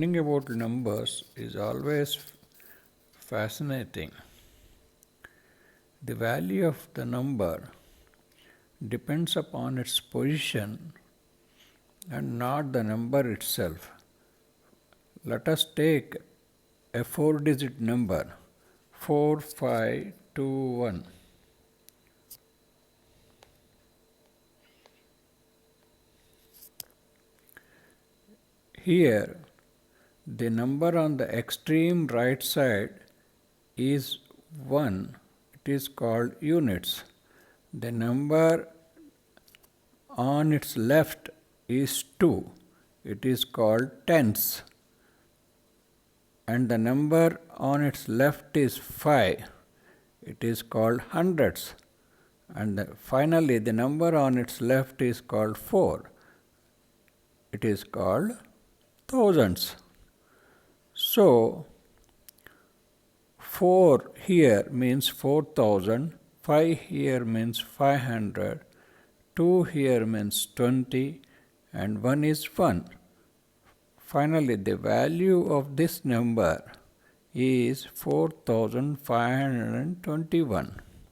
Learning about numbers is always fascinating. The value of the number depends upon its position and not the number itself. Let us take a 4-digit number 4521. Here, the number on the extreme right side is 1. It is called units. The number on its left is 2. It is called tens. And the number on its left is 5. It is called hundreds. And finally, the number on its left is called 4. It is called thousands. So, 4 here means 4000, 5 here means 500, 2 here means 20, and 1 is 1. Finally, the value of this number is 4521.